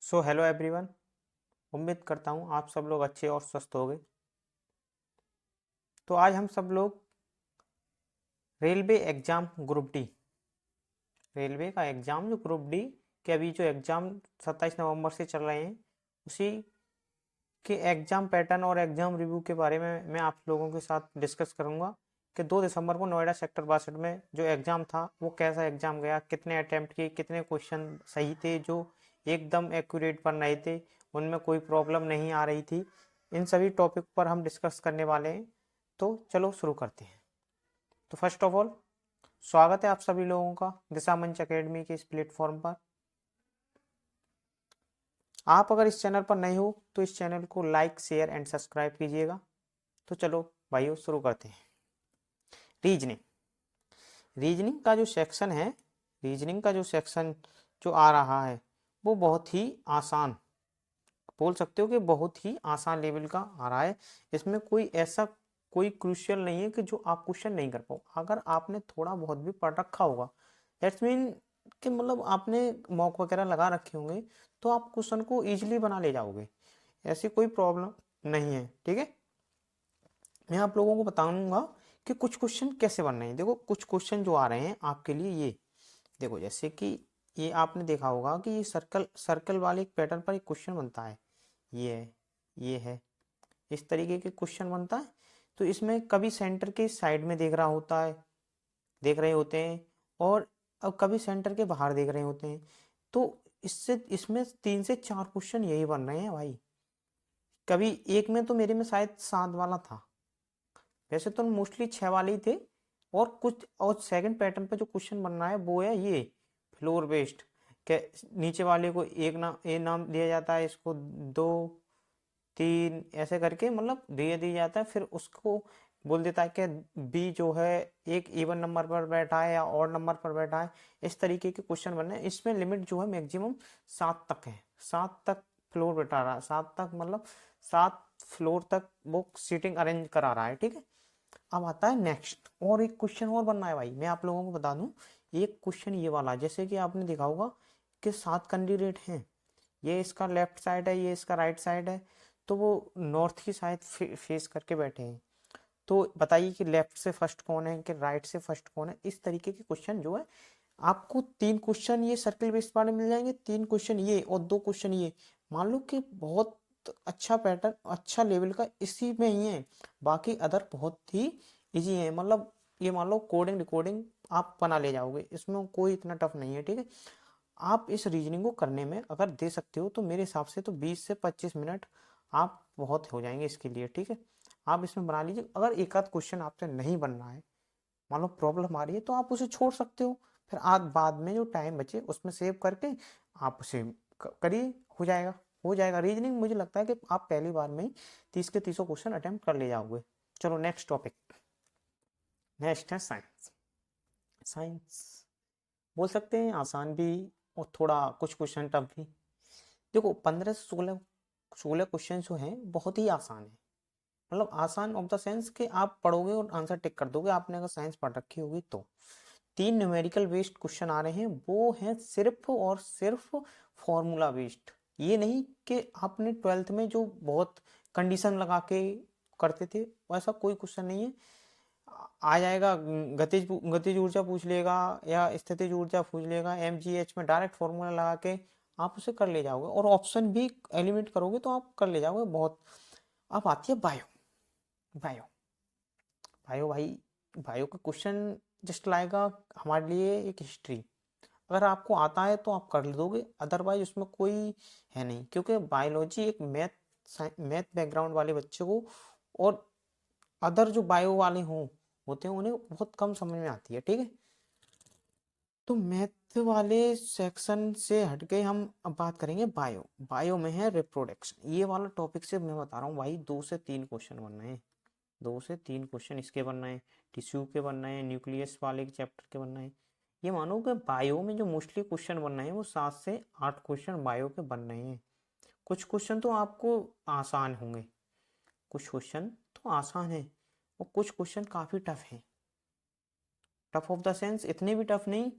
So hello everyone. उम्मीद करता हूँ आप सब लोग अच्छे और स्वस्थ होंगे। तो आज हम सब लोग railway exam group D, railway का एग्ज़ाम जो ग्रुप डी के अभी जो एग्ज़ाम 27 नवंबर से चल रहे हैं, उसी के एग्ज़ाम पैटर्न और एग्ज़ाम रिव्यू के बारे में मैं आप लोगों के साथ डिस्कस करूँगा कि 2 दिसंबर को नोएडा सेक्टर 62 में जो एग्ज़ाम था वो कैसा एग्ज़ाम गया, कितने अटैम्प्ट किए, कितने क्वेश्चन सही थे जो एकदम एक्यूरेट बन रहे थे, उनमें कोई प्रॉब्लम नहीं आ रही थी। इन सभी टॉपिक पर हम डिस्कस करने वाले हैं। तो चलो शुरू करते हैं। तो फर्स्ट ऑफ ऑल स्वागत है आप सभी लोगों का दिशा मंच अकेडमी के इस प्लेटफॉर्म पर। आप अगर इस चैनल पर नए हो तो इस चैनल को लाइक शेयर एंड सब्सक्राइब कीजिएगा। तो चलो भाइयों शुरू करते हैं। रीजनिंग रीजनिंग का जो सेक्शन है, रीजनिंग का जो सेक्शन जो आ रहा है वो बहुत ही आसान, बोल सकते हो कि बहुत ही आसान लेवल का आ रहा है। इसमें कोई ऐसा कोई क्रूशियल नहीं है कि जो आप क्वेश्चन नहीं कर पाओ। अगर आपने थोड़ा बहुत भी पढ़ रखा होगा, दैट्स मीन कि मतलब आपने मॉक वगैरह लगा रखे होंगे, तो आप क्वेश्चन को इजीली बना ले जाओगे। ऐसी कोई प्रॉब्लम नहीं है, ठीक है। मैं आप लोगों को बताऊंगा कि कुछ क्वेश्चन कैसे बन रहे हैं। देखो कुछ क्वेश्चन जो आ रहे हैं आपके लिए, ये देखो जैसे कि ये आपने देखा होगा कि ये सर्कल सर्कल वाले एक पैटर्न पर एक क्वेश्चन बनता है। ये है, ये है, इस तरीके के क्वेश्चन बनता है। तो इसमें कभी सेंटर के साइड में देख रहा होता है, देख रहे होते हैं, और अब कभी सेंटर के बाहर देख रहे होते हैं। तो इससे इसमें 3 से 4 क्वेश्चन यही बन रहे हैं भाई। कभी एक में तो मेरे में शायद 7 वाला था, वैसे तो मोस्टली 6 वाले ही थे। और कुछ और सेकंड पैटर्न पे जो क्वेश्चन बन रहा है वो है ये फ्लोर बेस्ड के। नीचे वाले को एक नाम ए नाम दिया जाता है, इसको 2 3 ऐसे करके मतलब दिया जाता है। फिर उसको बोल देता है कि बी जो है एक इवन नंबर पर बैठा है या ऑड नंबर पर बैठा है। इस तरीके के क्वेश्चन बनने हैं। इसमें लिमिट जो है मैक्सिमम 7 तक है, 7 तक फ्लोर बैठा रहा है, 7 तक मतलब 7 फ्लोर तक वो सीटिंग अरेंज करा रहा है, ठीक है। अब आता है नेक्स्ट, और एक क्वेश्चन और बनना है भाई। मैं आप लोगों को बता दूं, एक क्वेश्चन ये वाला, जैसे कि आपने देखा होगा कि 7 कैंडिडेट हैं, ये इसका लेफ्ट साइड है, ये इसका राइट साइड है, तो वो नॉर्थ की साइड फेस करके बैठे हैं। तो बताइए कि लेफ्ट से फर्स्ट कौन है कि राइट से फर्स्ट कौन है। इस तरीके के क्वेश्चन जो है आपको 3 क्वेश्चन ये सर्किल बेस्ड वाले मिल जाएंगे, 3 क्वेश्चन ये और 2 क्वेश्चन ये। मान लो कि बहुत अच्छा पैटर्न, अच्छा लेवल का इसी में ही है। बाकी अदर बहुत ही इजी है, मतलब ये मान लो कोडिंग रिकॉर्डिंग आप बना ले जाओगे, इसमें कोई इतना टफ नहीं है, ठीक है। आप इस रीजनिंग को करने में अगर दे सकते हो तो मेरे हिसाब से तो 20 से 25 मिनट आप बहुत हो जाएंगे इसके लिए, ठीक है। आप इसमें बना लीजिए। अगर एक आध क्वेश्चन आपसे नहीं बन रहा है, मान लो प्रॉब्लम आ रही है, तो आप उसे छोड़ सकते हो। फिर आज बाद में जो टाइम बचे उसमें सेव करके आप उसे करिए, हो जाएगा। हो जाएगा रीजनिंग, मुझे लगता है कि आप पहली बार में ही 30 के 30 क्वेश्चन अटेम्प्ट कर ले जाओगे। चलो नेक्स्ट टॉपिक, नेक्स्ट है साइंस। साइंस बोल सकते हैं आसान भी और थोड़ा कुछ क्वेश्चन टफ भी। देखो 15 से 16 क्वेश्चन जो हैं बहुत ही आसान है। मतलब आसान ऑफ द सेंस कि आप पढ़ोगे और आंसर टिक कर दोगे, आपने अगर साइंस पढ़ रखी होगी तो। 3 न्यूमेरिकल बेस्ड क्वेश्चन आ रहे हैं, वो हैं सिर्फ और सिर्फ फॉर्मूला बेस्ड। ये नहीं कि आपने 12th में जो बहुत कंडीशन लगा के करते थे, वैसा कोई क्वेश्चन नहीं है। आ जाएगा, गतिज गतिज ऊर्जा पूछ लेगा या स्थितिज ऊर्जा पूछ लेगा, एमजीएच में डायरेक्ट फॉर्मूला लगा के आप उसे कर ले जाओगे, और ऑप्शन भी एलिमिनेट करोगे तो आप कर ले जाओगे बहुत। अब आती है बायो। बायो बायो भाई, बायो का क्वेश्चन जस्ट लाएगा हमारे लिए एक हिस्ट्री। अगर आपको आता है तो आप कर दोगे, अदरवाइज उसमें कोई है नहीं, क्योंकि बायोलॉजी एक मैथ बैकग्राउंड वाले बच्चे को और अदर जो बायो वाले हों होते हैं उन्हें बहुत कम समझ में आती है, ठीक है। तो मैथ वाले सेक्शन से हटके हम अब बात करेंगे बायो। बायो में है रिप्रोडक्शन, ये वाला टॉपिक से मैं बता रहा हूँ भाई, 2 से 3 क्वेश्चन बनना है। 2 से 3 क्वेश्चन इसके बनना है, टिश्यू के बनना है, न्यूक्लियस वाले चैप्टर के बनना है। ये मानो कि बायो में जो मोस्टली क्वेश्चन बनना है वो 7 से 8 क्वेश्चन बायो के बन रहे हैं। कुछ क्वेश्चन तो आपको आसान होंगे, कुछ क्वेश्चन तो आसान है, और कुछ क्वेश्चन काफ़ी टफ हैं। टफ ऑफ द सेंस इतने भी टफ नहीं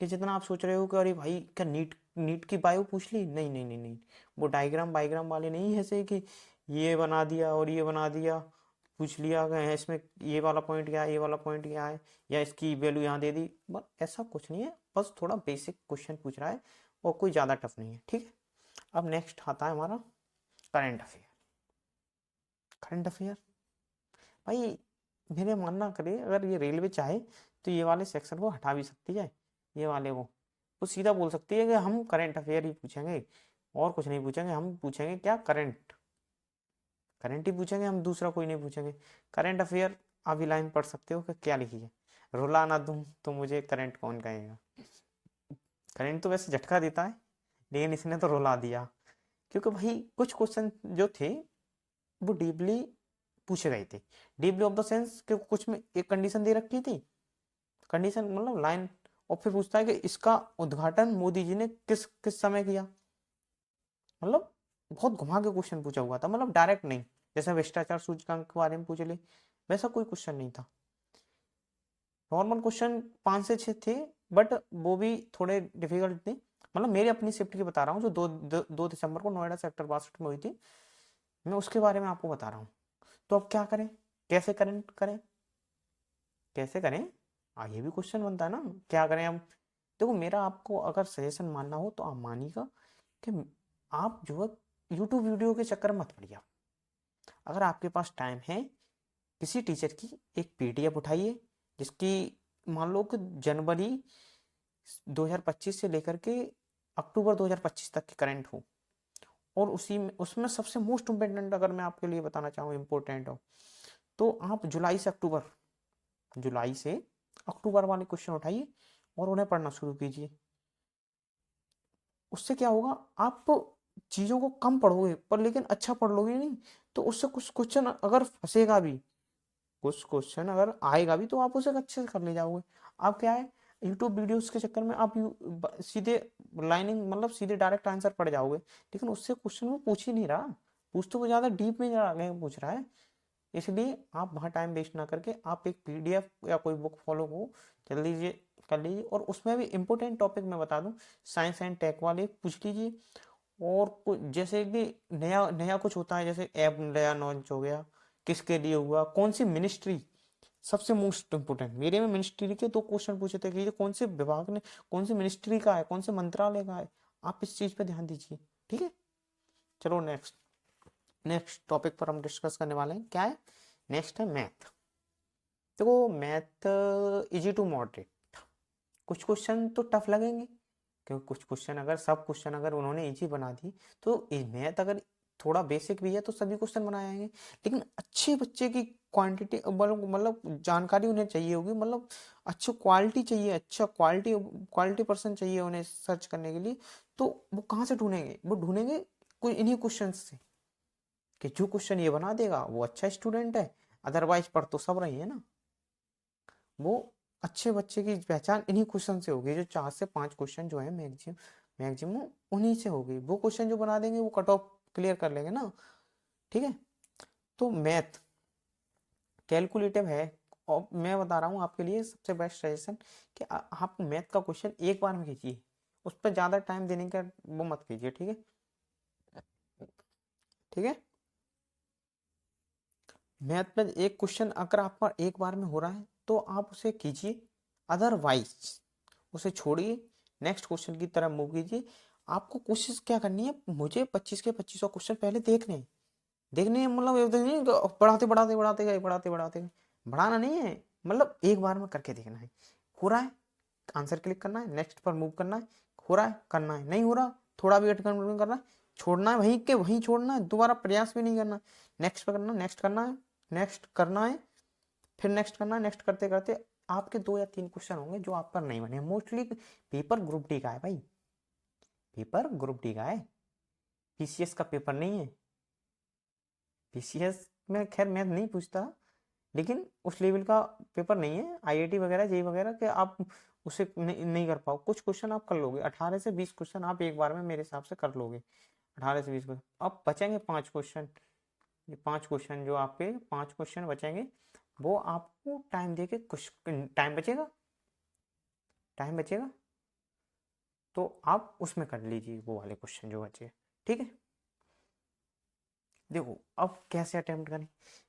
कि जितना आप सोच रहे हो कि अरे भाई क्या नीट नीट की बायो पूछ ली, नहीं नहीं नहीं नहीं, वो डायग्राम बायग्राम वाले नहीं है ऐसे कि ये बना दिया और ये बना दिया, पूछ लिया कि इसमें ये वाला पॉइंट क्या है, ये वाला पॉइंट क्या है, या इसकी वैल्यू यहाँ दे दी, बस ऐसा कुछ नहीं है, बस थोड़ा बेसिक क्वेश्चन पूछ रहा है और कोई ज़्यादा टफ नहीं है, ठीक है। अब नेक्स्ट आता है हमारा करंट अफेयर। करंट अफेयर भाई मेरे मानना करे, अगर ये रेलवे चाहे तो ये वाले सेक्शन को हटा भी सकती है, ये वाले को वो सीधा बोल सकती है कि हम करंट अफेयर ही पूछेंगे और कुछ नहीं पूछेंगे, हम पूछेंगे क्या, करंट, करंट ही पूछेंगे हम, दूसरा कोई नहीं पूछेंगे। करंट अफेयर आप लाइन पढ़ सकते हो कि क्या लिखी है, रुला ना दूं तो मुझे करंट कौन कहेगा। करंट तो वैसे झटका देता है, लेकिन इसने तो रुला दिया, क्योंकि भाई कुछ क्वेश्चन जो थे वो डीपली पूछे गए थे। डीपली ऑफ द सेंस कि कुछ में एक कंडीशन दे रखी थी, कंडीशन मतलब लाइन, और फिर पूछता है कि इसका उद्घाटन मोदी जी ने किस किस समय किया, मतलब बहुत घुमा के क्वेश्चन पूछा हुआ था, मतलब डायरेक्ट नहीं, जैसे भ्रष्टाचार सूचकांक के बारे में पूछ ले वैसा कोई क्वेश्चन नहीं था। नॉर्मल क्वेश्चन 5 से 6 थे, बट वो भी थोड़े डिफिकल्ट थे, मतलब मेरी अपनी सेफ्टी की बता रहा हूँ, जो 2 दिसंबर को नोएडा सेक्टर 62 में हुई थी, मैं उसके बारे में आपको बता रहा हूँ। तो अब क्या करें, कैसे करें करें कैसे करें, ये भी क्वेश्चन बनता है ना, क्या करें हम। देखो मेरा आपको अगर सजेशन मानना हो तो आप मानिएगा कि आप जो है यूट्यूब वीडियो के चक्कर में मत पड़िए। अगर आपके पास टाइम है, किसी टीचर की एक पीडीएफ उठाइए, जिसकी मान लो कि जनवरी 2025 से लेकर के अक्टूबर 2025 तक की करंट हो, और उसी में उसमें सबसे मोस्ट इम्पोर्टेंट अगर मैं आपके लिए बताना चाहूँ इम्पोर्टेंट हो, तो आप जुलाई से अक्टूबर वाले क्वेश्चन उठाइए और उन्हें पढ़ना शुरू कीजिए। उससे क्या होगा, आप चीज़ों को कम पढ़ोगे पर लेकिन अच्छा पढ़ लोगे नहीं, तो उससे कुछ क्वेश्चन अगर फंसेगा भी, कुछ क्वेश्चन अगर आएगा भी, तो आप उसे अच्छे से कर ले जाओगे। आप क्या है, यूट्यूब वीडियोस के चक्कर में आप सीधे लाइनिंग मतलब सीधे डायरेक्ट आंसर पढ़ जाओगे, लेकिन उससे क्वेश्चन वो पूछ ही नहीं रहा, पूछ तो वो ज़्यादा डीप में जा पूछ रहा है। इसलिए आप वहाँ टाइम वेस्ट ना करके आप एक पीडीएफ या कोई बुक फॉलो को कर लीजिए, और उसमें भी इम्पोर्टेंट टॉपिक मैं बता दूं, साइंस एंड टेक वाले पूछ लीजिए। और कुछ जैसे कि नया नया कुछ होता है, जैसे ऐप नया लॉन्च हो गया, किसके लिए हुआ, कौन सी मिनिस्ट्री, सबसे मोस्ट इम्पोर्टेंट मेरे में मिनिस्ट्री के 2 क्वेश्चन पूछे थे कि ये कौन से विभाग ने, कौन सी मिनिस्ट्री का है, कौन से मंत्रालय का है, आप इस चीज पे ध्यान दीजिए, ठीक है। चलो नेक्स्ट, नेक्स्ट टॉपिक पर हम डिस्कस करने वाले हैं, क्या है, नेक्स्ट है मैथ। देखो मैथ इजी टू मॉडरेट, कुछ क्वेश्चन तो टफ लगेंगे, क्योंकि कुछ क्वेश्चन अगर सब क्वेश्चन अगर उन्होंने इजी बना दी, तो मैथ अगर थोड़ा बेसिक भी है तो सभी क्वेश्चन बनाए आएंगे। लेकिन अच्छे बच्चे की क्वांटिटी मतलब जानकारी उन्हें चाहिए होगी, मतलब अच्छी क्वालिटी चाहिए, अच्छा क्वालिटी क्वालिटी पर्सन चाहिए उन्हें सर्च करने के लिए, तो वो कहाँ से ढूंढेंगे, वो ढूंढेंगे कोई इन्हीं क्वेश्चन से, कि जो क्वेश्चन ये बना देगा वो अच्छा स्टूडेंट है, अदरवाइज पढ़ तो सब रही है ना। वो अच्छे बच्चे की पहचान इन्हीं क्वेश्चन से होगी, जो 4 से 5 क्वेश्चन जो है मैक्सिमम मैक्सिमम उन्हीं से होगी, वो क्वेश्चन जो बना देंगे वो कट ऑफ क्लियर कर लेंगे ना, ठीक है। तो मैथ कैलकुलेटिव है, और मैं बता रहा हूँ आपके लिए सबसे बेस्ट सजेशन कि आप मैथ का क्वेश्चन एक बार में कीजिए, उस पर ज़्यादा टाइम देने का वो मत कीजिए, ठीक है, ठीक है। मैथ में एक क्वेश्चन अगर आपका एक बार में हो रहा है तो आप उसे कीजिए, अदरवाइज उसे छोड़िए, नेक्स्ट क्वेश्चन की तरफ मूव कीजिए। आपको कोशिश क्या करनी है, मुझे 25 के 25 क्वेश्चन पहले देखने हैं, देखने हैं, मतलब ये तो नहीं कि बढ़ाते बढ़ाते बढ़ाते गए बढ़ाते बढ़ाते गए, बढ़ाना नहीं है, मतलब एक बार में करके देखना है, हो रहा है आंसर क्लिक करना है, नेक्स्ट पर मूव करना है, हो रहा है करना है, नहीं हो रहा थोड़ा भी अटकन करना है, छोड़ना है वहीं के वहीं छोड़ना है, दोबारा प्रयास भी नहीं करना, नेक्स्ट पर करना, नेक्स्ट करना है, नेक्स्ट करना है, फिर नेक्स्ट करना है, नेक्स्ट करते करते आपके 2 या 3 क्वेश्चन होंगे जो आप पर नहीं बने, मोस्टली पेपर ग्रुप डी का है भाई, पेपर ग्रुप डी का है, पीसीएस का पेपर नहीं है। पीसीएस में खैर मैं नहीं पूछता, लेकिन उस लेवल का पेपर नहीं है, आईआईटी वगैरह जेई वगैरह के आप उसे नहीं कर पाओ, कुछ क्वेश्चन आप कर लोगे, 18 से 20 क्वेश्चन आप एक बार में मेरे हिसाब से कर लोगे, 18 से 20 क्वेश्चन। अब बचेंगे 5 क्वेश्चन, ये 5 क्वेश्चन जो आपके 5 क्वेश्चन बचेंगे, वो आपको टाइम दे के कुछ टाइम बचेगा, टाइम बचेगा, तो आप उसमें कर लीजिए वो वाले क्वेश्चन जो बचे, ठीक है। देखो अब कैसे अटेम्प्ट करें,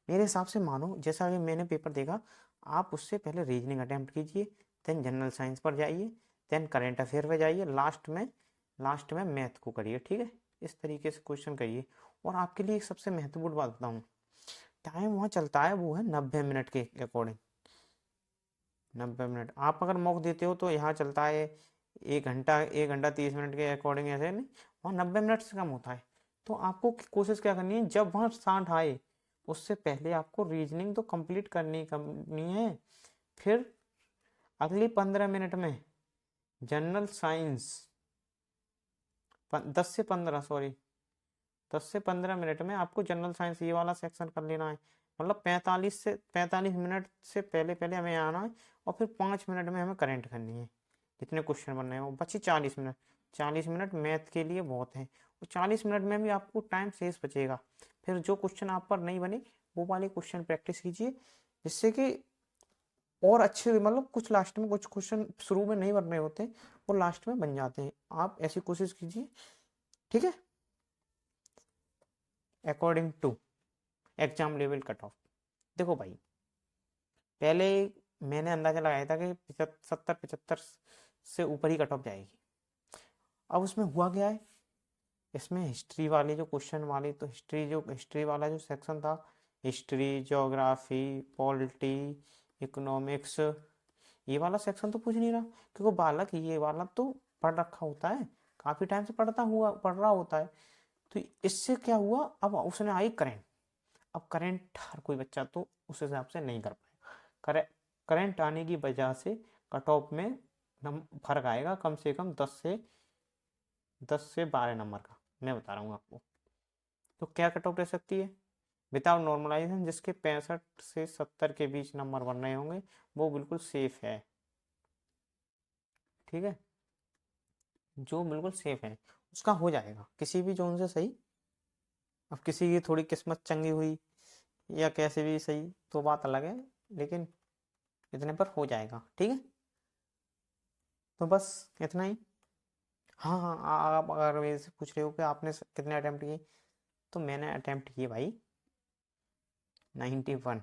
मेरे हिसाब से मानो जैसा कि मैंने पेपर देखा, आप उससे पहले रीजनिंग अटेम्प्ट कीजिए, देन जनरल साइंस पर जाइए, देन करेंट अफेयर पे जाइए, लास्ट में मैथ को करिए, ठीक है। इस तरीके से क्वेश्चन करिए। और आपके लिए एक सबसे महत्वपूर्ण बात बताऊँ, टाइम वहाँ चलता है वो है 90 मिनट के अकॉर्डिंग। 90 मिनट आप अगर मॉक देते हो तो यहाँ चलता है 1 घंटा, 1 घंटा 30 मिनट के अकॉर्डिंग, ऐसे नहीं, वहाँ 90 मिनट से कम होता है। तो आपको कोशिश क्या करनी है, जब वहाँ 60 आए उससे पहले आपको रीजनिंग तो कंप्लीट करनी है। फिर अगली 15 मिनट में जनरल साइंस, 10 से 15 मिनट में आपको जनरल साइंस ये वाला सेक्शन कर लेना है। मतलब 45 मिनट से पहले पहले हमें आना है, और फिर 5 मिनट में हमें करेंट करनी है, जितने क्वेश्चन बनने हैं वो बची 40 मिनट। 40 मिनट मैथ के लिए बहुत है, और 40 मिनट में भी आपको टाइम शेष बचेगा। फिर जो क्वेश्चन आप पर नहीं बने वो वाले क्वेश्चन प्रैक्टिस कीजिए, जिससे कि और अच्छे, मतलब कुछ लास्ट में कुछ क्वेश्चन शुरू में नहीं बन रहे होते, वो लास्ट में बन जाते हैं। आप ऐसी कोशिश कीजिए, ठीक है। According to exam level cut off, देखो भाई, पहले मैंने अंदाजा लगाया था कि 70-75 से ऊपर ही कट ऑफ जाएगी। अब उसमें हुआ क्या है, इसमें हिस्ट्री वाले जो क्वेश्चन वाले, तो हिस्ट्री वाला जो सेक्शन था, हिस्ट्री, ज्योग्राफी, पॉलिटी, इकोनॉमिक्स, ये वाला सेक्शन तो पूछ नहीं रहा, क्योंकि बालक ये वाला तो पढ़ रखा होता है, काफी टाइम से पढ़ रहा होता है। तो इससे क्या हुआ, अब उसने आई करेंट। अब करंट हर कोई बच्चा तो उस हिसाब से नहीं कर पाएगा। करंट आने की वजह से कट ऑफ में फर्क आएगा, कम से कम 10 से 12 नंबर का, मैं बता रहा हूँ आपको। तो क्या कट ऑफ रह सकती है, विदाउट नॉर्मलाइजेशन, जिसके 65 से 70 के बीच नंबर बन रहे होंगे, वो बिल्कुल सेफ है, ठीक है। जो बिल्कुल सेफ है उसका हो जाएगा किसी भी जोन से सही। अब किसी की थोड़ी किस्मत चंगी हुई या कैसे भी सही तो बात अलग है, लेकिन इतने पर हो जाएगा, ठीक है। तो बस इतना ही। हाँ हाँ, आप अगर मेरे से पूछ रहे हो कि आपने कितने अटेम्प्ट किए, तो मैंने अटेम्प्ट किए भाई 91,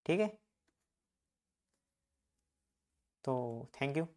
ठीक है। तो थैंक यू।